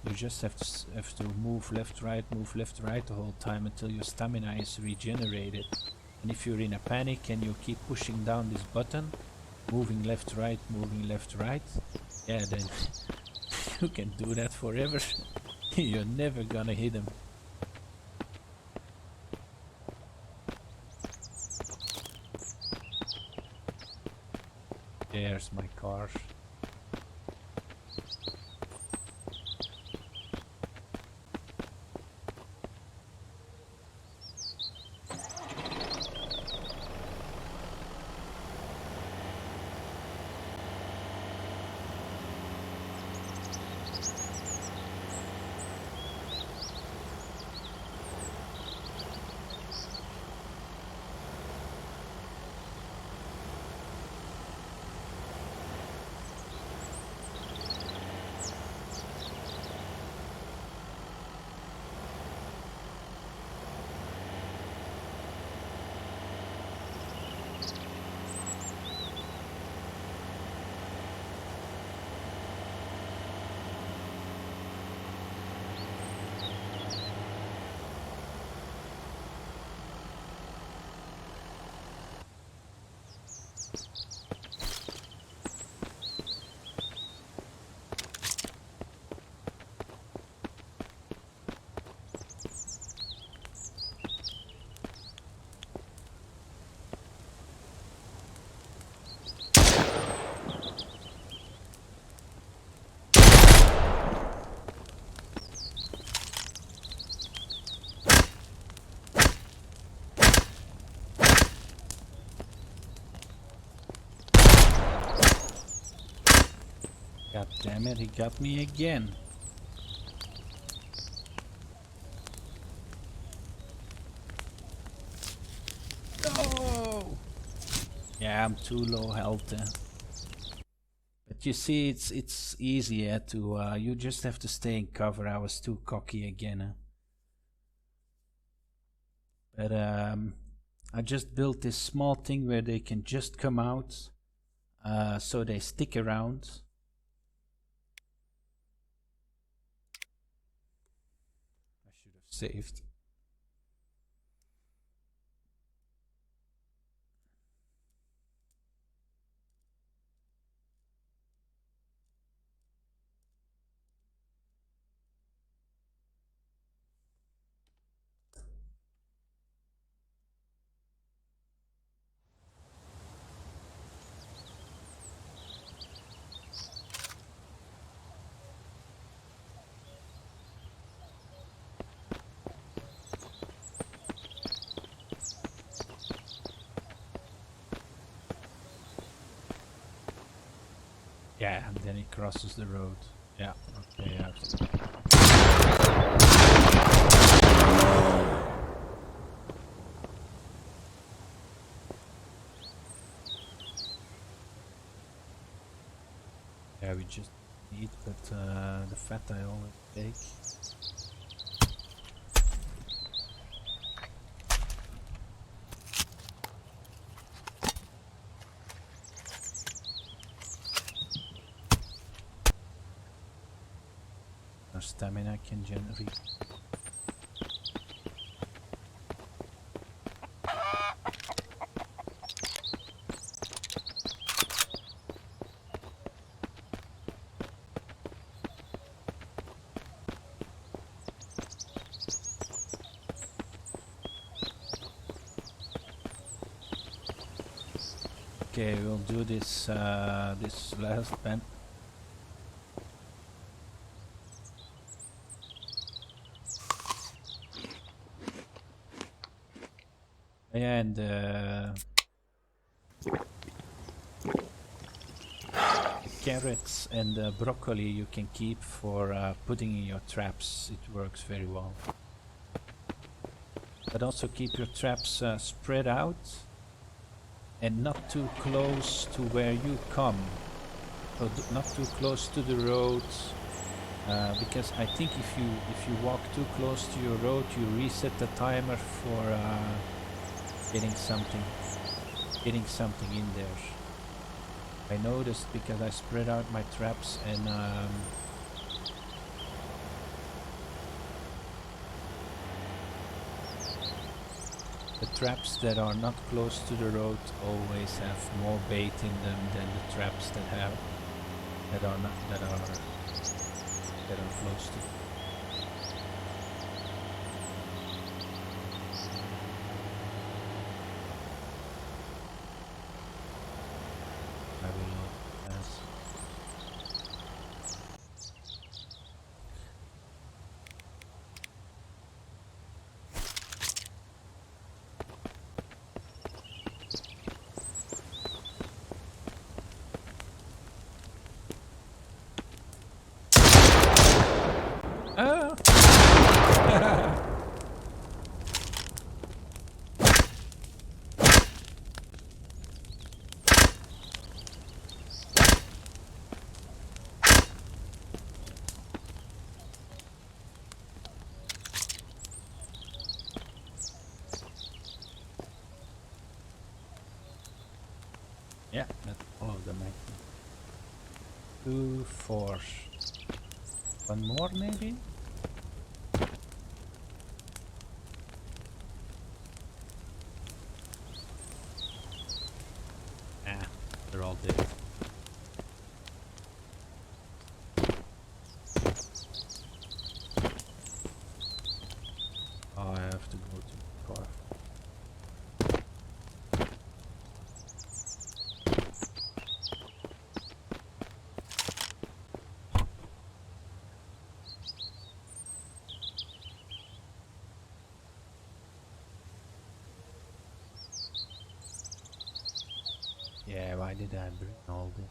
You just have to move left, right the whole time until your stamina is regenerated. And if you're in a panic and you keep pushing down this button, moving left, right, yeah, then you can do that forever. You're never gonna hit him. There's my car. God damn it, he got me again. No! Yeah, I'm too low health. But you see, it's easier to you just have to stay in cover. I was too cocky again. But I just built this small thing where they can just come out, so they stick around. I should have saved. Yeah, and then he crosses the road. Yeah, okay, I have to. Yeah, we just eat, but the fat I always take. Our stamina can generate. Okay, we'll do this this last bend. And carrots and broccoli you can keep for putting in your traps. It works very well. But also keep your traps spread out and not too close to where you come. So not too close to the road, because I think if you walk too close to your road, you reset the timer for getting something in there. I noticed because I spread out my traps and the traps that are not close to the road always have more bait in them than the traps that are close to. I will pass. Oh! Yeah, that's all of them, I think. 2, 4. One more, maybe? Ah, they're all dead. Oh, I have to go to the car. Yeah, why did I bring all this?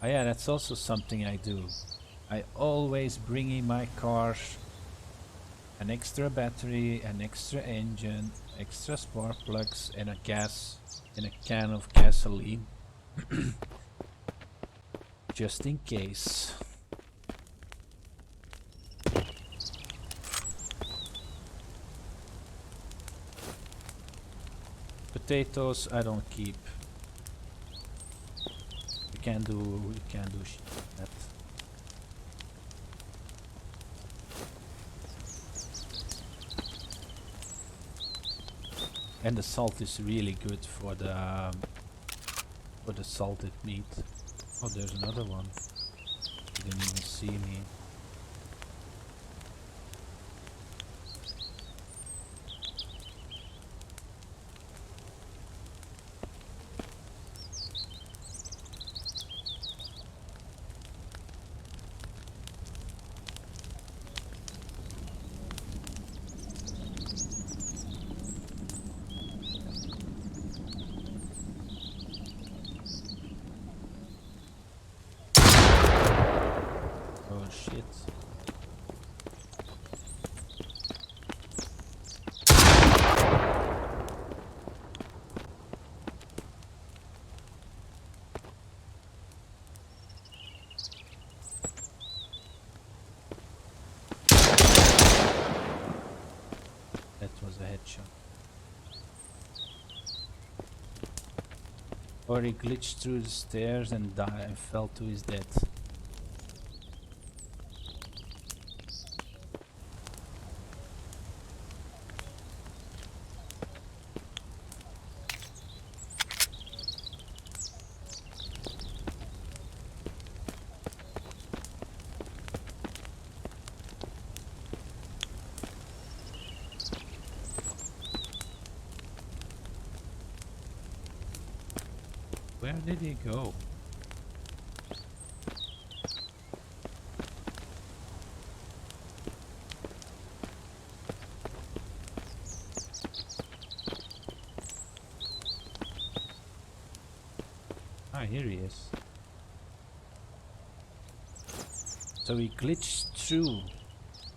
Oh yeah, that's also something I do. I always bring in my car an extra battery, an extra engine, extra spark plugs, and a can of gasoline. Just in case. Potatoes I don't keep. You can't do shit like that. And the salt is really good for the salted meat. Oh, there's another one. You didn't even see me. Oh shit. That was a headshot. Or he glitched through the stairs and died and fell to his death. Where did he go? Ah, here he is. So he glitched through.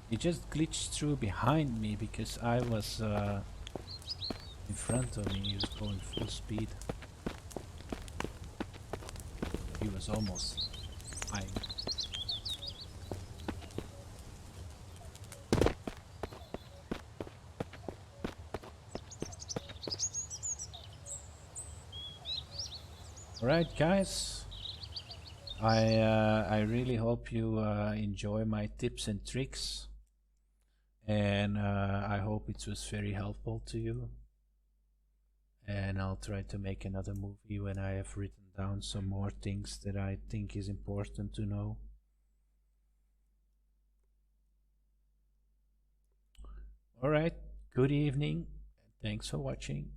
He just glitched through behind me because I was in front of me. He was going full speed. He was almost flying. Alright guys, I really hope you enjoy my tips and tricks, and I hope it was very helpful to you, and I'll try to make another movie when I have written down some more things that I think is important to know. Alright, good evening, thanks for watching.